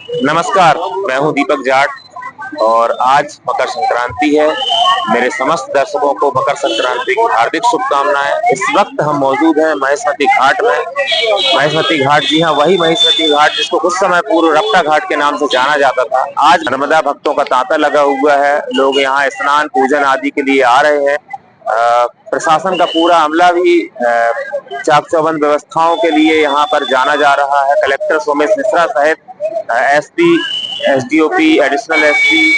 नमस्कार, मैं हूं दीपक जाट और आज मकर संक्रांति है। मेरे समस्त दर्शकों को मकर संक्रांति की हार्दिक शुभकामनाएं। इस वक्त हम मौजूद हैं महेशमती घाट में। महेशमती घाट, जी हाँ, वही महेशमती घाट जिसको कुछ समय पूर्व रपटा घाट के नाम से जाना जाता था। आज नर्मदा भक्तों का तांता लगा हुआ है। लोग यहाँ स्नान पूजन आदि के लिए आ रहे हैं। प्रशासन का पूरा अमला भी चाक चौबंद व्यवस्थाओं के लिए यहाँ पर जाना जा रहा है। कलेक्टर सोमेश मिश्रा सहित SP, SDOP, additional SP,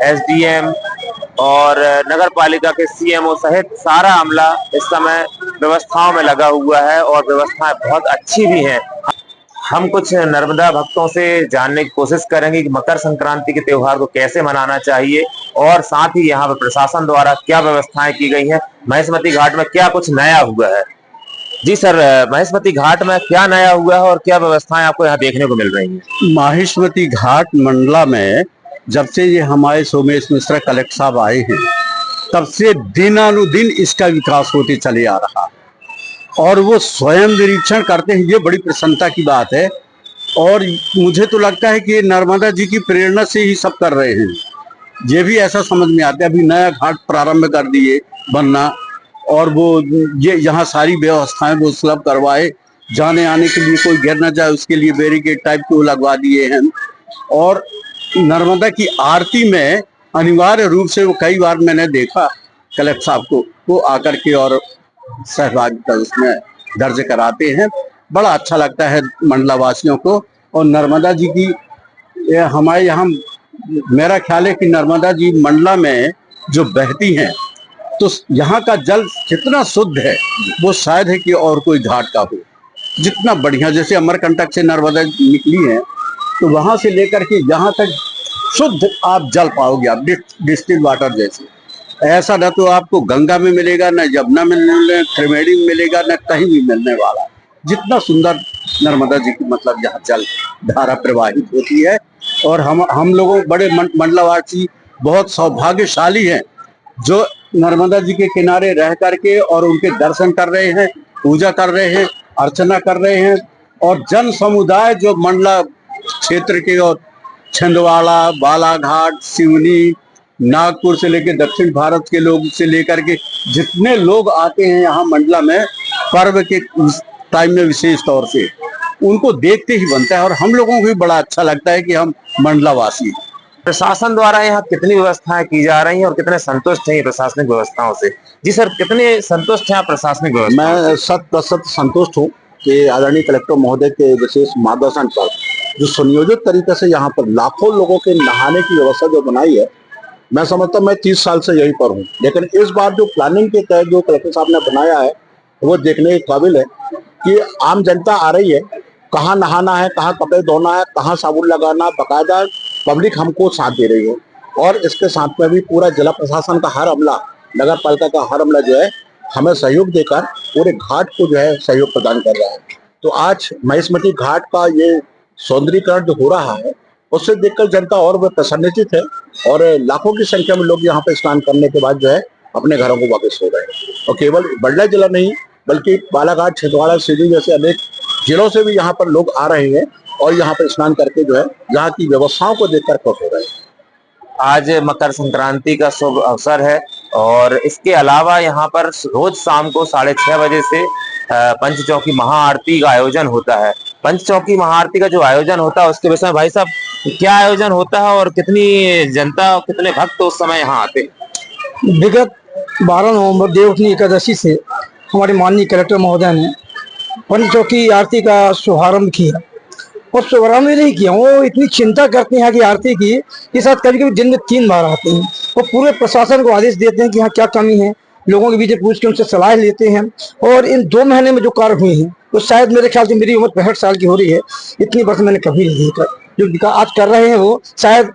SDM और नगर पालिका के सीएमओ सहित सारा अमला इस समय व्यवस्थाओं में लगा हुआ है और व्यवस्थाएं बहुत अच्छी भी हैं। हम कुछ नर्मदा भक्तों से जानने की कोशिश करेंगे कि मकर संक्रांति के त्योहार को कैसे मनाना चाहिए और साथ ही यहाँ पर प्रशासन द्वारा क्या व्यवस्थाएं की गई हैं। महेशमती घाट में क्या कुछ नया हुआ है? जी सर, महेशमती घाट में क्या नया हुआ है और क्या व्यवस्थाएं आपको यहाँ देखने को मिल रही हैं? माहेश्वती घाट मंडला में जब से ये हमारे सोमेश मिश्रा कलेक्टर साहब आए हैं, तब से दिनानुदिन इसका विकास होते चले आ रहा है और वो स्वयं निरीक्षण करते हैं। ये बड़ी प्रसन्नता की बात है और मुझे तो लगता है कि नर्मदा जी की प्रेरणा से ही सब कर रहे हैं। ये भी ऐसा समझ में आता है, अभी नया घाट प्रारंभ कर दिए बनना और वो ये यहाँ सारी व्यवस्थाएं वो सुलभ करवाए, जाने आने के लिए कोई गिर न जाए उसके लिए बैरिकेड टाइप के वो लगवा दिए हैं। और नर्मदा की आरती में अनिवार्य रूप से वो कई बार मैंने देखा कलेक्टर साहब को वो आकर के और सहभागिता उसमें दर्ज कराते हैं। बड़ा अच्छा लगता है मंडला वासियों को। और नर्मदा जी की हमारे यहाँ, मेरा ख्याल है कि नर्मदा जी मंडला में जो बहती हैं तो यहाँ का जल कितना शुद्ध है वो शायद है कि और कोई घाट का हो। जितना बढ़िया, जैसे अमरकंटक से नर्मदा निकली है तो वहां से लेकर के यहाँ तक शुद्ध आप जल पाओगे, आप डिस्टिल वाटर जैसे। ऐसा न तो आपको गंगा में मिलेगा, न यमुना में मिलेगा, त्रिवेणी में मिलेगा, न कहीं भी मिलने वाला। जितना सुंदर नर्मदा जी की मतलब यहाँ जल धारा प्रवाहित होती है। और हम लोगों बड़े मंडलावासी बहुत सौभाग्यशाली हैं जो नर्मदा जी के किनारे रह करके और उनके दर्शन कर रहे हैं, पूजा कर रहे हैं, अर्चना कर रहे हैं। और जन समुदाय जो मंडला क्षेत्र के और छिंदवाड़ा, बालाघाट, सिवनी, नागपुर से लेकर दक्षिण भारत के लोग से लेकर के जितने लोग आते हैं यहाँ मंडला में पर्व के टाइम में, विशेष तौर से उनको देखते ही बनता है। और हम लोगों को भी बड़ा अच्छा लगता है कि हम मंडला वासी हैं। प्रशासन द्वारा यहाँ कितनी व्यवस्थाएं की जा रही हैं और कितने संतुष्ट हैं प्रशासनिक व्यवस्थाओं से? जी सर, कितने संतुष्ट हैं आप प्रशासनिक व्यवस्थाओं से? मैं 100% संतुष्ट हूँ कि आदरणीय कलेक्टर महोदय के विशेष मार्गदर्शन पर जो सुनियोजित तरीके से यहाँ पर लाखों लोगों के नहाने की व्यवस्था जो बनाई है, मैं समझता हूँ मैं 30 साल से यहीं पर हूँ, लेकिन इस बार जो प्लानिंग के तहत जो कलेक्टर साहब ने बनाया है वो देखने के काबिल है कि आम जनता आ रही है, कहाँ नहाना है, कहाँ कपड़े धोना है, कहाँ साबुन लगाना, बकायदा पब्लिक हमको साथ दे रही है। और इसके साथ में भी पूरा जिला प्रशासन का हर अमला, नगर पालिका का हर अमला जो है हमें सहयोग देकर पूरे घाट को जो है सहयोग प्रदान कर रहा है। तो आज महेशमती घाट का ये सौंदर्यीकरण जो हो रहा है उससे देखकर जनता और वह प्रसन्नचित है और लाखों की संख्या में लोग यहाँ पे स्नान करने के बाद जो है अपने घरों को वापस हो रहे हैं। और केवल मंडला जिला नहीं बल्कि बालाघाट, छिंदवाड़ा, सिवनी जैसे अनेक जिलों से भी यहाँ पर लोग आ रहे हैं और यहाँ पर स्नान करके जो है यहाँ की व्यवस्थाओं को देखकर खुश हो रहे हैं। आज मकर संक्रांति का शुभ अवसर है और इसके अलावा यहाँ पर रोज शाम को 6:30 बजे से पंचचौकी महाआरती का आयोजन होता है। पंचचौकी महाआरती का जो आयोजन होता है उसके विषय में भाई साहब क्या आयोजन होता है और कितनी जनता, कितने भक्त उस समय यहाँ आते हैं? विगत 12 नवंबर देवउठनी एकादशी से हमारे माननीय कलेक्टर महोदय ने पंचचौकी आरती का शुभारंभ किया। और शुभारंभ ही नहीं किया, वो इतनी चिंता करते हैं कि आरती की के साथ कभी कभी दिन में 3 बार आते हैं। वो पूरे प्रशासन को आदेश देते हैं कि यहाँ क्या कमी है, लोगों के बीच पूछ के उनसे सलाह लेते हैं। और इन 2 महीने में जो कार्य हुए हैं तो शायद मेरे ख्याल से, मेरी उम्र 65 साल की हो रही है, इतनी वर्ष मैंने कभी नहीं देखा। जो आज कर रहे हैं वो शायद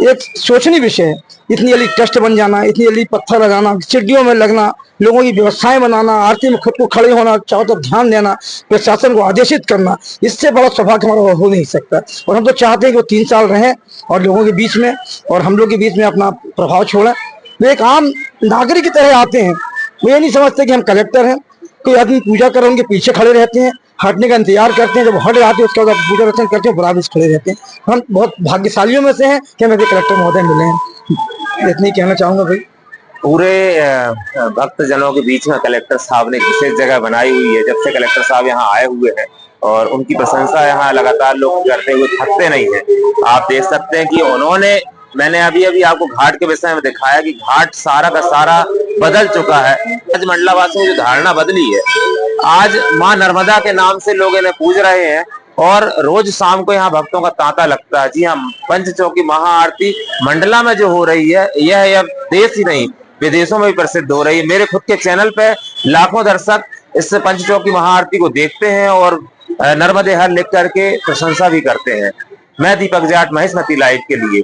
एक सोचनीय विषय है। इतनी जल्दी टेस्ट बन जाना, इतनी जल्दी पत्थर लगाना, सीढ़ियों में लगना, लोगों की व्यवस्थाएं बनाना, आरती में खुद को खड़े होना, चारों तरफ ध्यान देना, प्रशासन को आदेशित करना, इससे बड़ा सौभाग्य हमारा हो नहीं सकता। और हम तो चाहते हैं कि वो 3 साल रहें और लोगों के बीच में और हम लोग के बीच में अपना प्रभाव छोड़ें। वो एक आम नागरिक की तरह आते हैं। वो ये नहीं समझते कि हम कलेक्टर हैं, कोई आदमी पूजा कर उनके पीछे खड़े रहते हैं। हटने का इंतजार करते हैं, जब हट जाते हैं उसके बाद पूजा अर्चना करते हैं, बराबर खड़े रहते हैं। हम बहुत भाग्यशालियों में से हैं कि हमें कलेक्टर महोदय मिले हैं। इतनी कहना चाहूंगा भाई। पूरे भक्त जनों के बीच में कलेक्टर साहब ने एक विशेष जगह बनाई हुई है। जब से कलेक्टर साहब यहाँ आए हुए हैं और उनकी प्रशंसा यहाँ लगातार लोग करते हुए थकते नहीं हैं। आप देख सकते हैं कि उन्होंने, मैंने अभी अभी आपको घाट के विषय में दिखाया कि घाट सारा का सारा बदल चुका है। आज मंडलावासियों की जो धारणा बदली है, आज माँ नर्मदा के नाम से लोग इन्हें पूज रहे हैं और रोज शाम को यहाँ भक्तों का तांता लगता है। जी हाँ, पंचचौकी महाआरती मंडला में जो हो रही है, यह देश ही नहीं विदेशों में भी प्रसिद्ध हो रही है। मेरे खुद के चैनल पे लाखों दर्शक इस पंचचौकी महाआरती को देखते हैं और नर्मदे हर लिख करके प्रशंसा भी करते हैं। मैं दीपक जाट, महेशमती लाइव के लिए।